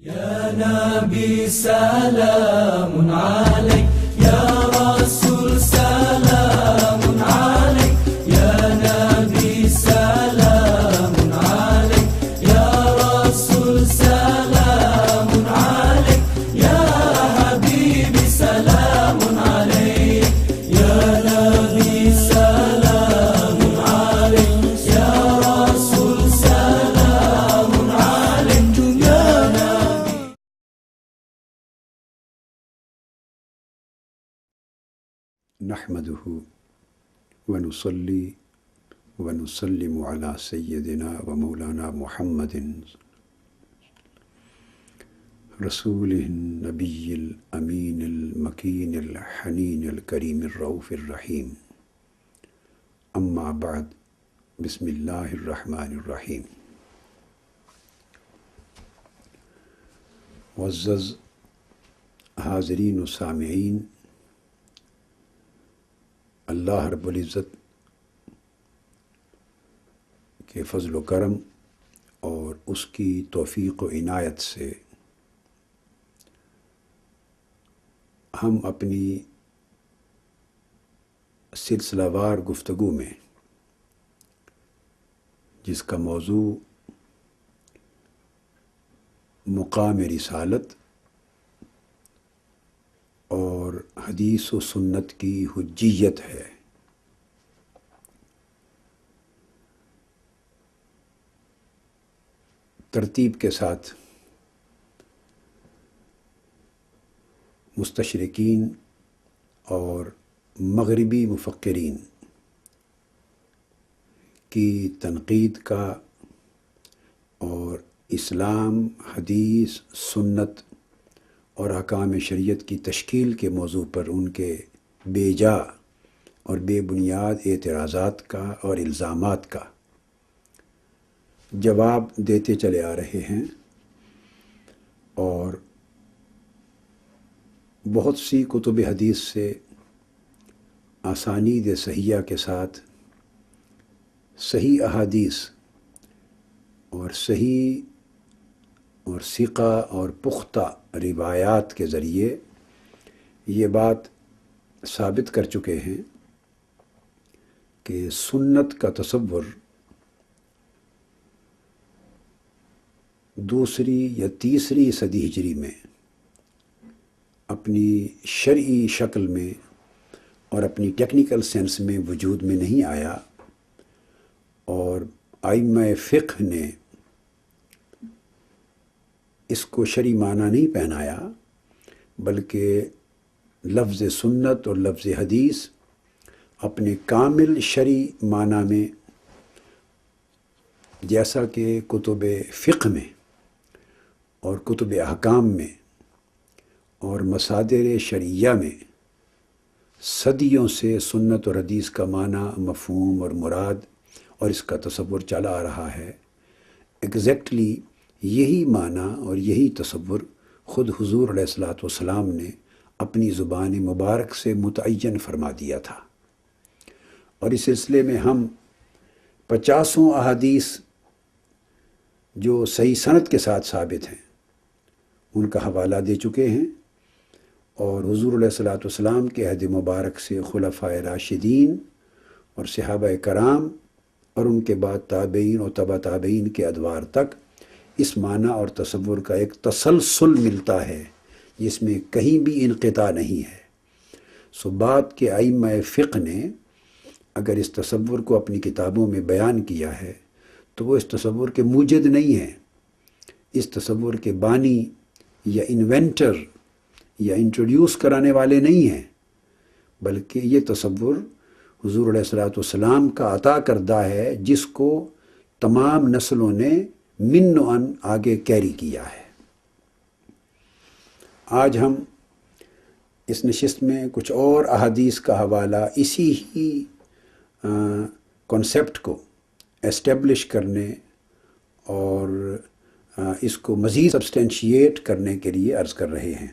يا نبي سلام عليك، يا رسول سلام عليك، يا نبي سلام عليك، يا رسول سلام عليك، يا حبيبي سلام عليك، يا نبي سلام عليك، يا رسول سلام عليك، يا نبي. نحمده ونصلي ونسلم على سيدنا ومولانا محمد رسوله النبي الأمين المكين الحنين الكريم الرؤوف الرحيم. أما بعد، بسم الله الرحمن الرحيم. معزز حاضرین و سامعین، اللہ رب العزت کے فضل و کرم اور اس کی توفیق و عنایت سے ہم اپنی سلسلہ وار گفتگو میں، جس کا موضوع مقام رسالت اور حدیث و سنت کی حجیت ہے، ترتیب کے ساتھ مستشرقین اور مغربی مفکرین کی تنقید کا اور اسلام، حدیث، سنت اور احکام شریعت کی تشکیل کے موضوع پر ان کے بے جا اور بے بنیاد اعتراضات کا اور الزامات کا جواب دیتے چلے آ رہے ہیں، اور بہت سی کتب حدیث سے اسانید صحیحہ کے ساتھ صحیح احادیث اور صحیح اور ثقہ اور پختہ روایات کے ذریعے یہ بات ثابت کر چکے ہیں کہ سنت کا تصور دوسری یا تیسری صدی ہجری میں اپنی شرعی شکل میں اور اپنی ٹیکنیکل سینس میں وجود میں نہیں آیا، اور ائمہ فقہ نے اس کو شرعی معنی نہیں پہنایا، بلکہ لفظ سنت اور لفظ حدیث اپنے کامل شرعی معنی میں، جیسا کہ کتب فقہ میں اور کتب احکام میں اور مصادر شرعیہ میں صدیوں سے سنت اور حدیث کا معنی، مفہوم اور مراد اور اس کا تصور چلا آ رہا ہے، ایگزیکٹلی یہی معنی اور یہی تصور خود حضور علیہ الصلوۃ والسلام نے اپنی زبان مبارک سے متعین فرما دیا تھا۔ اور اس سلسلے میں ہم 50 احادیث جو صحیح سند کے ساتھ ثابت ہیں ان کا حوالہ دے چکے ہیں، اور حضور علیہ الصلوۃ والسلام کے عہد مبارک سے خلفائے راشدین اور صحابہ کرام اور ان کے بعد تابعین اور تبع تابعین کے ادوار تک اس معنی اور تصور کا ایک تسلسل ملتا ہے جس میں کہیں بھی انقطاع نہیں ہے۔ سو بات کہ ائمہ فقہ نے اگر اس تصور کو اپنی کتابوں میں بیان کیا ہے تو وہ اس تصور کے موجد نہیں ہیں، اس تصور کے بانی یا انوینٹر یا انٹروڈیوس کرانے والے نہیں ہیں، بلکہ یہ تصور حضور علیہ الصلوۃ والسلام کا عطا کردہ ہے، جس کو تمام نسلوں نے من و ان آگے کیری کیا ہے۔ آج ہم اس نشست میں کچھ اور احادیث کا حوالہ اسی ہی کنسیپٹ کو اسٹیبلش کرنے اور اس کو مزید سبسٹینشیٹ کرنے کے لیے عرض کر رہے ہیں۔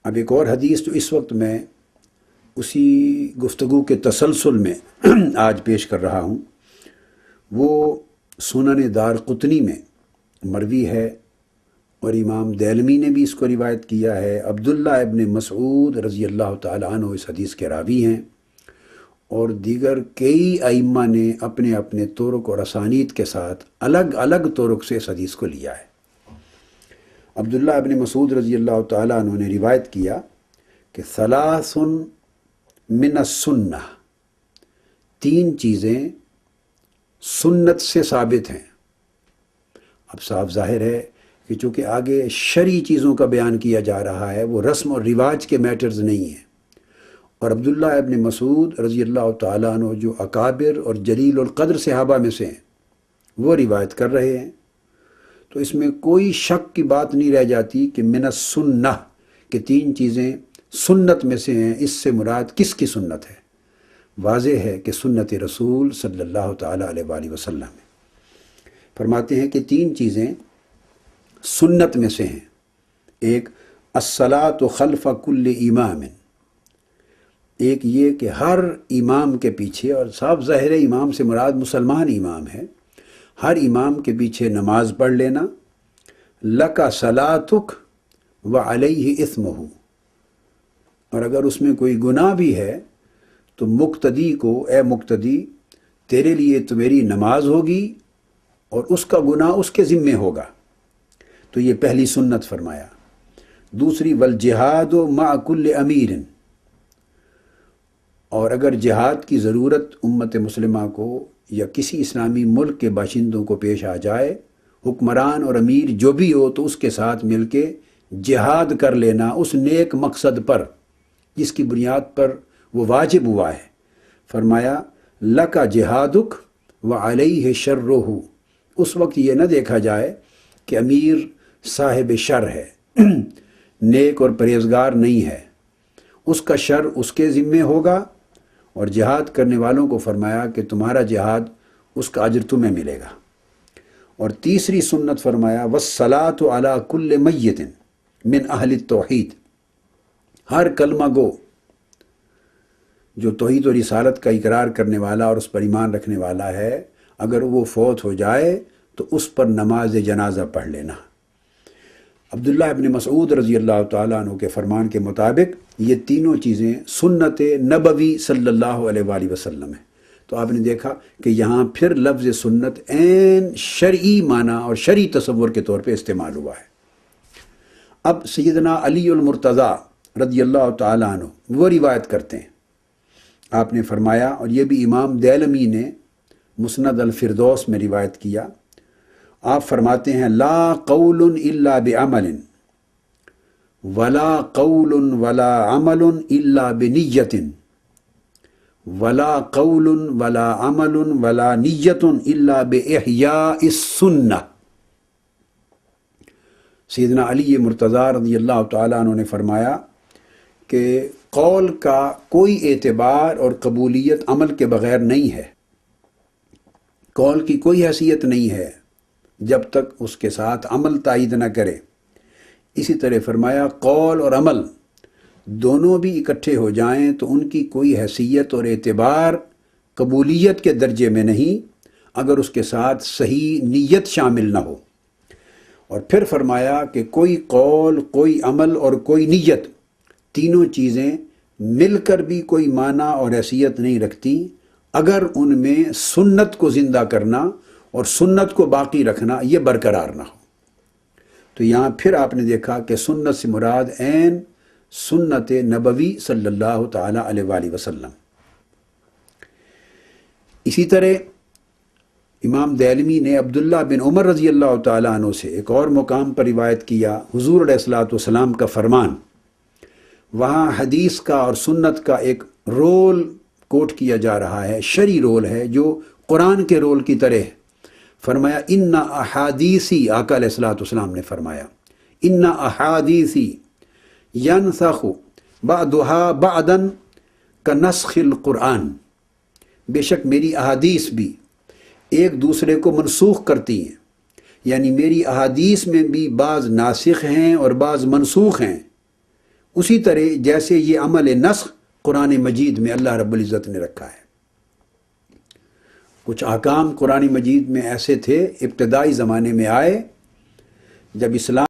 اب ایک اور حدیث جو اس وقت میں اسی گفتگو کے تسلسل میں آج پیش کر رہا ہوں، وہ سنن دارقطنی میں مروی ہے اور امام دیلمی نے بھی اس کو روایت کیا ہے۔ عبداللہ ابن مسعود رضی اللہ تعالیٰ عنہ اس حدیث کے راوی ہیں، اور دیگر کئی ائمہ نے اپنے اپنے طرق اور اسانید کے ساتھ الگ الگ طرق سے اس حدیث کو لیا ہے۔ عبداللہ ابن مسعود رضی اللہ تعالیٰ عنہ نے روایت کیا کہ ثلاث من السنہ، تین چیزیں سنت سے ثابت ہیں۔ اب صاف ظاہر ہے کہ چونکہ آگے شرعی چیزوں کا بیان کیا جا رہا ہے، وہ رسم اور رواج کے میٹرز نہیں ہیں، اور عبداللہ ابن مسعود رضی اللہ تعالیٰ عنہ جو اکابر اور جلیل القدر صحابہ میں سے ہیں وہ روایت کر رہے ہیں، تو اس میں کوئی شک کی بات نہیں رہ جاتی کہ من السنہ کہ تین چیزیں سنت میں سے ہیں۔ اس سے مراد کس کی سنت ہے؟ واضح ہے کہ سنت رسول صلی اللہ تعالیٰ علیہ وآلہ وسلم ہے۔ فرماتے ہیں کہ تین چیزیں سنت میں سے ہیں۔ ایک الصلاۃ خلف کل امام، ایک یہ کہ ہر امام کے پیچھے، اور صاف ظاہر امام سے مراد مسلمان امام ہے، ہر امام کے پیچھے نماز پڑھ لینا، لک صلاتک وعلیہ اثمہ، اور اگر اس میں کوئی گناہ بھی ہے تو مقتدی کو، اے مقتدی تیرے لیے تو میری نماز ہوگی اور اس کا گناہ اس کے ذمے ہوگا۔ تو یہ پہلی سنت فرمایا۔ دوسری والجہاد مع کل امیر، اور اگر جہاد کی ضرورت امت مسلمہ کو یا کسی اسلامی ملک کے باشندوں کو پیش آ جائے، حکمران اور امیر جو بھی ہو تو اس کے ساتھ مل کے جہاد کر لینا اس نیک مقصد پر جس کی بنیاد پر وہ واجب ہوا ہے۔ فرمایا لکا جہادک وعلیہ شرہ، اس وقت یہ نہ دیکھا جائے کہ امیر صاحب شر ہے، نیک اور پرہیزگار نہیں ہے، اس کا شر اس کے ذمے ہوگا، اور جہاد کرنے والوں کو فرمایا کہ تمہارا جہاد اس کا اجر تمہیں ملے گا۔ اور تیسری سنت فرمایا والصلاۃ علی کل میت من اہل التوحید، ہر کلمہ گو جو توحید و رسالت کا اقرار کرنے والا اور اس پر ایمان رکھنے والا ہے، اگر وہ فوت ہو جائے تو اس پر نماز جنازہ پڑھ لینا۔ عبداللہ ابن مسعود رضی اللہ تعالیٰ عنہ کے فرمان کے مطابق یہ تینوں چیزیں سنت نبوی صلی اللہ علیہ وآلہ وسلم ہیں۔ تو آپ نے دیکھا کہ یہاں پھر لفظ سنت عین شرعی معنی اور شرعی تصور کے طور پہ استعمال ہوا ہے۔ اب سیدنا علی المرتضیٰ رضی اللہ تعالیٰ عنہ وہ روایت کرتے ہیں، آپ نے فرمایا، اور یہ بھی امام دیلمی نے مسند الفردوس میں روایت کیا، آپ فرماتے ہیں لا قول الا بعمل ولا قول ولا عمل الا بنیت ولا قول ولا عمل ولا نیت الا باحیاء السنہ۔ سیدنا علی مرتضیٰ رضی اللہ تعالیٰ عنہ نے فرمایا کہ قول کا کوئی اعتبار اور قبولیت عمل کے بغیر نہیں ہے، قول کی کوئی حیثیت نہیں ہے جب تک اس کے ساتھ عمل تائید نہ کرے۔ اسی طرح فرمایا قول اور عمل دونوں بھی اکٹھے ہو جائیں تو ان کی کوئی حیثیت اور اعتبار قبولیت کے درجے میں نہیں اگر اس کے ساتھ صحیح نیت شامل نہ ہو۔ اور پھر فرمایا کہ کوئی قول، کوئی عمل اور کوئی نیت، تینوں چیزیں مل کر بھی کوئی معنی اور حیثیت نہیں رکھتی اگر ان میں سنت کو زندہ کرنا اور سنت کو باقی رکھنا یہ برقرار نہ ہو۔ تو یہاں پھر آپ نے دیکھا کہ سنت سے مراد عین سنت نبوی صلی اللہ تعالیٰ علیہ وآلہ وسلم۔ اسی طرح امام دیلمی نے عبداللہ بن عمر رضی اللہ تعالیٰ عنہ سے ایک اور مقام پر روایت کیا، حضور علیہ الصلاۃ والسلام کا فرمان، وہاں حدیث کا اور سنت کا ایک رول کوٹ کیا جا رہا ہے، شرعی رول ہے جو قرآن کے رول کی طرح ہے۔ فرمایا ان احادیثی، آقا علیہ الصلاۃ والسلام نے فرمایا ان احادیثی ینسخ بعضها بعضا کنسخ القرآن، بے شک میری احادیث بھی ایک دوسرے کو منسوخ کرتی ہیں، یعنی میری احادیث میں بھی بعض ناسخ ہیں اور بعض منسوخ ہیں، اسی طرح جیسے یہ عمل نسخ قرآن مجید میں اللہ رب العزت نے رکھا ہے۔ کچھ احکام قرآن مجید میں ایسے تھے ابتدائی زمانے میں آئے، جب اسلام